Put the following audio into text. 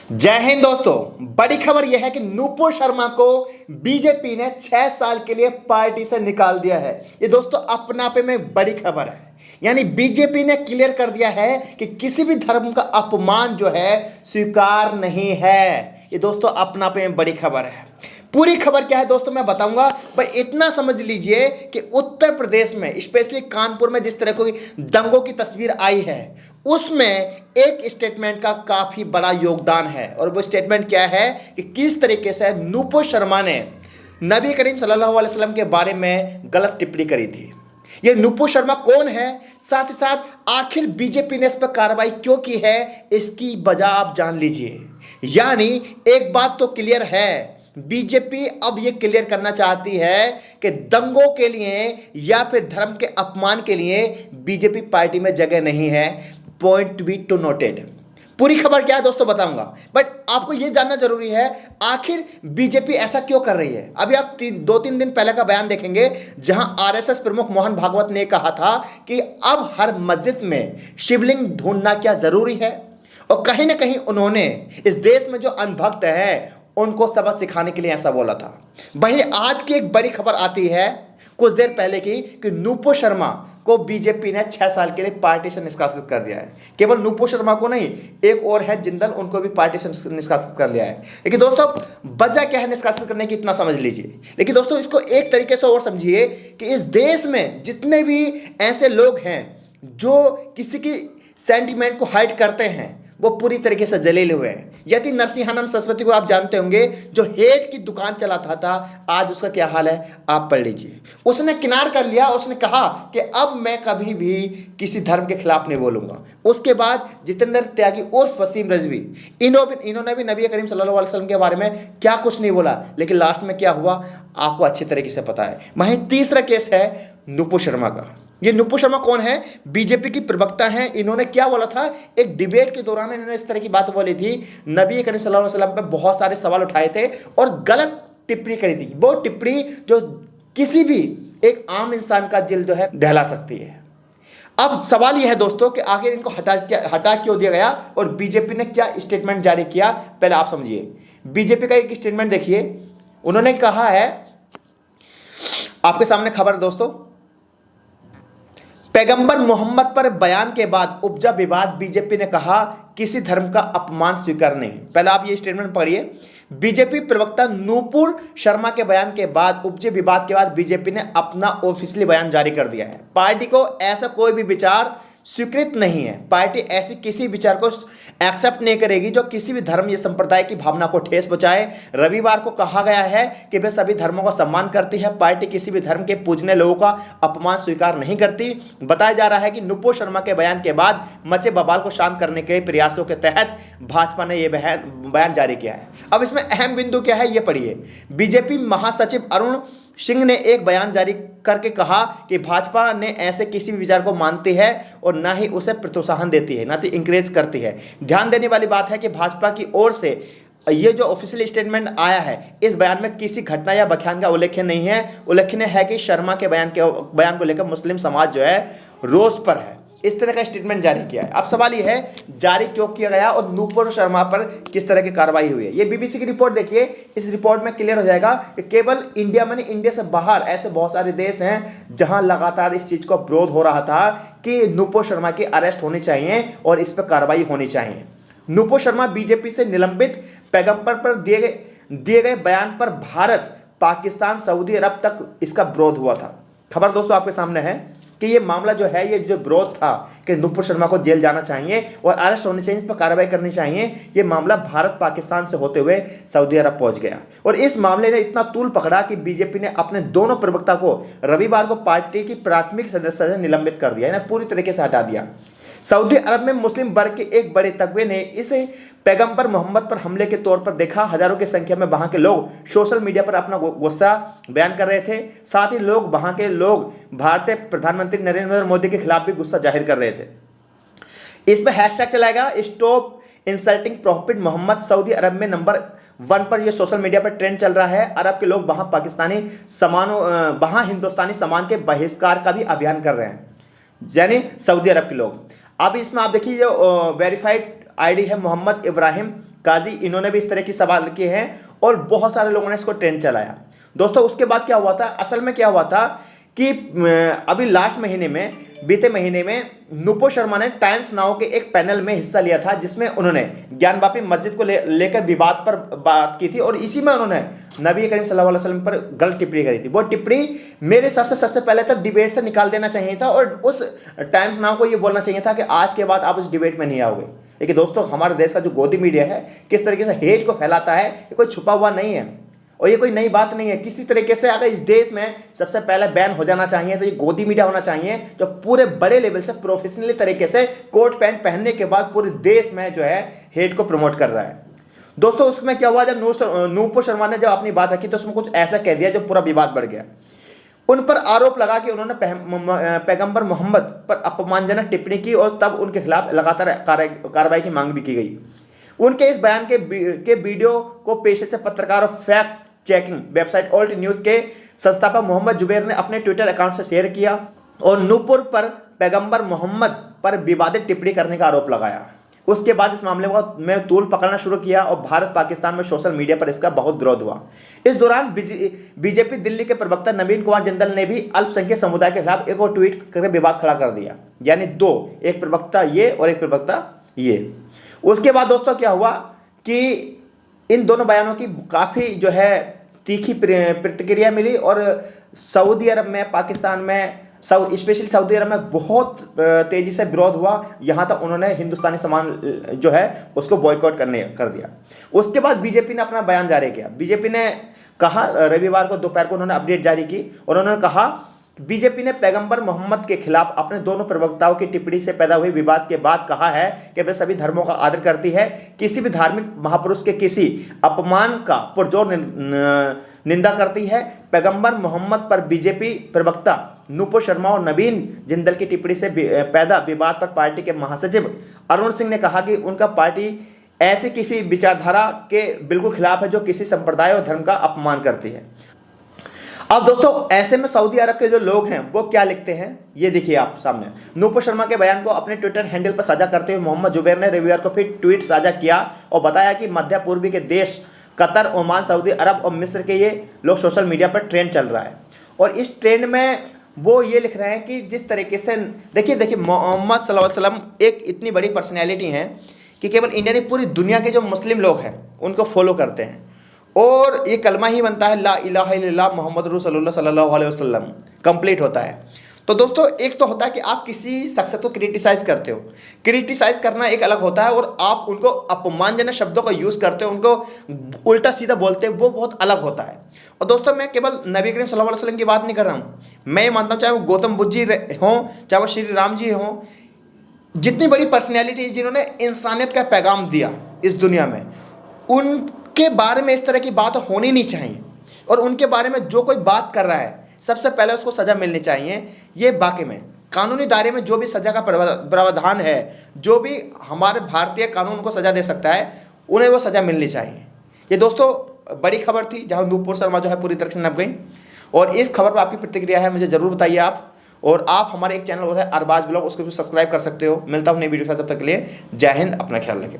जय हिंद दोस्तों। बड़ी खबर यह है कि नूपुर शर्मा को बीजेपी ने 6 साल के लिए पार्टी से निकाल दिया है। ये दोस्तों अपने आप में बड़ी खबर है। यानी बीजेपी ने क्लियर कर दिया है कि किसी भी धर्म का अपमान जो है स्वीकार नहीं है। ये दोस्तों अपने आप में बड़ी खबर है। पूरी खबर क्या है दोस्तों मैं बताऊंगा, पर इतना समझ लीजिए कि उत्तर प्रदेश में स्पेशली कानपुर में जिस तरह की दंगों की तस्वीर आई है उसमें एक स्टेटमेंट का काफी बड़ा योगदान है। और वो स्टेटमेंट क्या है कि किस तरीके से नूपुर शर्मा ने नबी करीम सल्लल्लाहु अलैहि वसल्लम के बारे में गलत टिप्पणी करी थी। ये नूपुर शर्मा कौन है, साथ ही साथ आखिर बीजेपी ने इस पर कार्रवाई क्यों की है, इसकी वजह आप जान लीजिए। यानी एक बात तो क्लियर है, बीजेपी अब यह क्लियर करना चाहती है कि दंगों के लिए या फिर धर्म के अपमान के लिए बीजेपी पार्टी में जगह नहीं है। Point be to noted. पूरी खबर क्या है दोस्तों बताऊंगा, बट आपको यह जानना जरूरी है आखिर बीजेपी ऐसा क्यों कर रही है। अभी आप 2-3 दिन पहले का बयान देखेंगे जहां आरएसएस प्रमुख मोहन भागवत ने कहा था कि अब हर मस्जिद में शिवलिंग ढूंढना क्या जरूरी है। और कहीं ना कहीं उन्होंने इस देश में जो अंधभक्त है उनको सबक सिखाने के लिए ऐसा बोला था। वहीं आज की एक बड़ी खबर आती है कुछ देर पहले की कि नूपुर शर्मा को बीजेपी ने 6 साल के लिए पार्टी से निष्कासित कर दिया है। केवल नूपुर शर्मा को नहीं, एक और है जिंदल, उनको भी पार्टी से निष्कासित कर लिया है। लेकिन दोस्तों वजह क्या है निष्कासित करने की, इतना समझ लीजिए। लेकिन दोस्तों इसको एक तरीके से और समझिए कि इस देश में जितने भी ऐसे लोग हैं जो किसी की सेंटिमेंट को हाइड करते हैं वो पूरी तरीके से जलील हुए हैं। यदि नरसिंहानंद सरस्वती को आप जानते होंगे, जो हेट की दुकान चलाता था, आज उसका क्या हाल है आप पढ़ लीजिए। उसने किनार कर लिया, उसने कहा कि अब मैं कभी भी किसी धर्म के खिलाफ नहीं बोलूंगा। उसके बाद जितेंद्र त्यागी और वसीम रिजवी, इन्होंने भी नबी करीम सल्लल्लाहु अलैहि वसल्लम के बारे में क्या कुछ नहीं बोला, लेकिन लास्ट में क्या हुआ आपको अच्छी तरीके से पता है। वहीं तीसरा केस है नूपुर शर्मा का। ये नूपुर शर्मा कौन है, बीजेपी की प्रवक्ता हैं। इन्होंने क्या बोला था, एक डिबेट के दौरान इन्होंने इस तरह की बात बोली थी, नबी करीम सल्लल्लाहु अलैहि वसल्लम पे बहुत सारे सवाल उठाए थे और गलत टिप्पणी करी थी। वो टिप्पणी जो किसी भी एक आम इंसान का दिल जो है दहला सकती है। अब सवाल यह है दोस्तों कि आखिर इनको हटा क्यों दिया गया और बीजेपी ने क्या स्टेटमेंट जारी किया, पहले आप समझिए। बीजेपी का एक स्टेटमेंट देखिए, उन्होंने कहा है, आपके सामने खबर दोस्तों, पैगंबर मोहम्मद पर बयान के बाद उपजा विवाद, बीजेपी ने कहा किसी धर्म का अपमान स्वीकार नहीं। पहले आप ये स्टेटमेंट पढ़िए। बीजेपी प्रवक्ता नूपुर शर्मा के बयान के बाद उपजे विवाद के बाद बीजेपी ने अपना ऑफिशियली बयान जारी कर दिया है। पार्टी को ऐसा कोई भी विचार स्वीकृत नहीं है। पार्टी ऐसी किसी विचार को एक्सेप्ट नहीं करेगी जो किसी भी धर्म या संप्रदाय की भावना को ठेस पहुंचाए। रविवार को कहा गया है कि वे सभी धर्मों का सम्मान करती है। पार्टी किसी भी धर्म के पूजने लोगों का अपमान स्वीकार नहीं करती। बताया जा रहा है कि नूपुर शर्मा के बयान के बाद मचे बवाल को शांत करने के प्रयासों के तहत भाजपा ने यह बयान जारी किया है। अब इसमें अहम बिंदु क्या है ये पढ़िए। बीजेपी महासचिव अरुण सिंह ने एक बयान जारी करके कहा कि भाजपा ने ऐसे किसी भी विचार को मानती है और ना ही उसे प्रोत्साहन देती है, ना तो इंकरेज करती है। ध्यान देने वाली बात है कि भाजपा की ओर से ये जो ऑफिशियल स्टेटमेंट आया है, इस बयान में किसी घटना या व्याख्यान का उल्लेख नहीं है। उल्लेखनीय है कि शर्मा के बयान को लेकर मुस्लिम समाज जो है रोष पर है। इस तरह का स्टेटमेंट जारी किया है। अब सवाल यह है जारी क्यों किया गया और नूपुर शर्मा पर किस तरह की कार्रवाई हुई है। ये बीबीसी की रिपोर्ट देखिए, इस रिपोर्ट में क्लियर हो जाएगा कि केवल इंडिया में नहीं, इंडिया से बाहर ऐसे बहुत सारे देश हैं जहां लगातार इस चीज को विरोध हो रहा था कि नूपुर शर्मा की अरेस्ट होनी चाहिए और इस पर कार्रवाई होनी चाहिए। नूपुर शर्मा बीजेपी से निलंबित, पैगंबर पर दिए गए बयान पर भारत, पाकिस्तान, सऊदी अरब तक इसका विरोध हुआ था। खबर दोस्तों आपके सामने है कि ये मामला जो है, ये जो विरोध था कि नूपुर शर्मा को जेल जाना चाहिए और अरेस्ट होनी चाहिए, इस पर कार्रवाई करनी चाहिए, ये मामला भारत पाकिस्तान से होते हुए सऊदी अरब पहुंच गया। और इस मामले ने इतना तूल पकड़ा कि बीजेपी ने अपने दोनों प्रवक्ता को रविवार को पार्टी की प्राथमिक सदस्य से निलंबित कर दिया, यानी पूरी तरीके से हटा दिया। सऊदी अरब में मुस्लिम वर्ग के एक बड़े तबके ने इसे पैगंबर मोहम्मद पर हमले के तौर पर देखा। हजारों की संख्या में वहां के लोग सोशल मीडिया पर अपना गुस्सा बयान कर रहे थे। साथ ही वहां के लोग भारतीय प्रधानमंत्री नरेंद्र मोदी के खिलाफ भी गुस्सा जाहिर कर रहे थे। इस पर हैशटैग चलाएगा stop insulting prophet Mohammed. Saudi Arab में नंबर 1 पर यह सोशल मीडिया पर ट्रेंड चल रहा है। अरब के लोग वहां हिंदुस्तानी सामान के बहिष्कार का भी अभियान कर रहे हैं, यानी सऊदी अरब के लोग। अब इसमें आप देखिए जो वेरीफाइड आईडी है मोहम्मद इब्राहिम काजी, इन्होंने भी इस तरह की सवाल किए हैं और बहुत सारे लोगों ने इसको ट्रेंड चलाया। दोस्तों उसके बाद क्या हुआ था, असल में क्या हुआ था कि अभी लास्ट महीने में, बीते महीने में नुपुर शर्मा ने टाइम्स नाउ के एक पैनल में हिस्सा लिया था, जिसमें उन्होंने ज्ञानवापी मस्जिद को लेकर विवाद पर बात की थी और इसी में उन्होंने नबी करीम सल्लल्लाहु अलैहि वसल्लम पर गलत टिप्पणी करी थी। वो टिप्पणी मेरे हिसाब से सबसे पहले तो डिबेट से निकाल देना चाहिए था और उस टाइम्स नाउ को ये बोलना चाहिए था कि आज के बाद आप उस डिबेट में नहीं आओगे। लेकिन दोस्तों हमारे देश का जो गोदी मीडिया है किस तरीके से हेट को फैलाता है, ये कोई छुपा हुआ नहीं है और ये कोई नई बात नहीं है। किसी तरीके से अगर इस देश में सबसे पहले बैन हो जाना चाहिए तो ये गोदी मीडिया होना चाहिए, जो पूरे बड़े लेवल से प्रोफेशनली तरीके से कोट पैंट पहनने के बाद पूरे देश में जो है हेट को प्रमोट कर रहा है। दोस्तों उसमें क्या हुआ, जब नुपुर शर्मा ने जब अपनी बात रखी तो उसमें कुछ ऐसा कह दिया जो पूरा विवाद बढ़ गया। उन पर आरोप लगा कि उन्होंने पैगंबर मोहम्मद पर अपमानजनक टिप्पणी की और तब उनके खिलाफ लगातार कार्रवाई की मांग भी की गई। उनके इस बयान के वीडियो को पेशे से पत्रकार और fact checking website alt news के संस्थापक मोहम्मद जुबैर ने अपने ट्विटर अकाउंट से शेयर किया और नुपुर पर पैगंबर मोहम्मद पर विवादित टिप्पणी करने का आरोप लगाया। उसके बाद इस मामले में तूल पकड़ना शुरू किया और भारत पाकिस्तान में सोशल मीडिया पर इसका बहुत विरोध हुआ। इस दौरान बीजेपी दिल्ली के प्रवक्ता नवीन कुमार जिंदल ने भी अल्पसंख्यक समुदाय के खिलाफ एक और ट्वीट करके विवाद खड़ा कर दिया, यानी दो, एक प्रवक्ता ये और एक प्रवक्ता ये। उसके बाद दोस्तों क्या हुआ कि इन दोनों बयानों की काफ़ी जो है तीखी प्रतिक्रिया मिली और सऊदी अरब में, पाकिस्तान में, स्पेशली सऊदी अरब में बहुत तेज़ी से विरोध हुआ। यहाँ तक उन्होंने हिंदुस्तानी सामान जो है उसको बॉयकॉट कर दिया। उसके बाद बीजेपी ने अपना बयान जारी किया। बीजेपी ने कहा, रविवार को दोपहर को उन्होंने अपडेट जारी की और उन्होंने कहा बीजेपी ने पैगंबर मोहम्मद के खिलाफ अपने दोनों प्रवक्ताओं की टिप्पणी से पैदा हुए विवाद के बाद कहा है कि वे सभी धर्मों का आदर करती है। किसी भी धार्मिक महापुरुष के किसी अपमान का पुरजोर निंदा करती है। पैगंबर मोहम्मद पर बीजेपी प्रवक्ता नुपुर शर्मा और नवीन जिंदल की टिप्पणी से पैदा विवाद पर पार्टी के महासचिव अरुण सिंह ने कहा कि उनका पार्टी ऐसी किसी विचारधारा के बिल्कुल खिलाफ है जो किसी संप्रदाय और धर्म का अपमान करती है। अब दोस्तों ऐसे में सऊदी अरब के जो लोग हैं वो क्या लिखते हैं, ये देखिए आप सामने। नुपुर शर्मा के बयान को अपने ट्विटर हैंडल पर साझा करते हुए मोहम्मद जुबैर ने रविवार को फिर ट्वीट साझा किया और बताया कि मध्य पूर्वी के देश कतर, ओमान, सऊदी अरब और मिस्र के ये लोग सोशल मीडिया पर ट्रेंड चल रहा है और इस ट्रेंड में वो ये लिख रहे हैं कि जिस तरीके से देखिए मोहम्मद सल्लल्लाहु अलैहि वसल्लम एक इतनी बड़ी पर्सनैलिटी हैं कि केवल इंडिया नहीं पूरी दुनिया के जो मुस्लिम लोग हैं उनको फॉलो करते हैं और ये कलमा ही बनता है ला इलाहा इल्लल्लाह मोहम्मद रसूलुल्लाह सल्लल्लाहु अलैहि वसल्लम कंप्लीट होता है। तो दोस्तों एक तो होता है कि आप किसी शख्स को क्रिटिसाइज करते हो, क्रिटिसाइज करना एक अलग होता है, और आप उनको अपमानजनक शब्दों का यूज़ करते हो, उनको उल्टा सीधा बोलते हो, वो बहुत अलग होता है। और दोस्तों मैं केवल नबी करीम सल्लल्लाहु अलैहि वसल्लम की बात नहीं कर रहा हूँ, मैं ये मानता हूँ चाहे वो गौतम बुद्ध जी हों, चाहे वो श्री राम जी हों, जितनी बड़ी पर्सनैलिटी जिन्होंने इंसानियत का पैगाम दिया इस दुनिया में, उनके बारे में इस तरह की बात होनी नहीं चाहिए। और उनके बारे में जो कोई बात कर रहा है सबसे पहले उसको सज़ा मिलनी चाहिए। ये वाकई में कानूनी दायरे में जो भी सज़ा का प्रावधान है, जो भी हमारे भारतीय कानून को सज़ा दे सकता है, उन्हें वो सज़ा मिलनी चाहिए। ये दोस्तों बड़ी खबर थी जहां नुपुर शर्मा जो है पूरी तरह से नप गई। और इस खबर पर आपकी प्रतिक्रिया है मुझे ज़रूर बताइए आप। और आप हमारे एक चैनल और है अरबाज ब्लॉग, उसको भी सब्सक्राइब कर सकते हो। मिलता हूँ नई वीडियो के साथ, तब तक के लिए जय हिंद, अपना ख्याल रखें।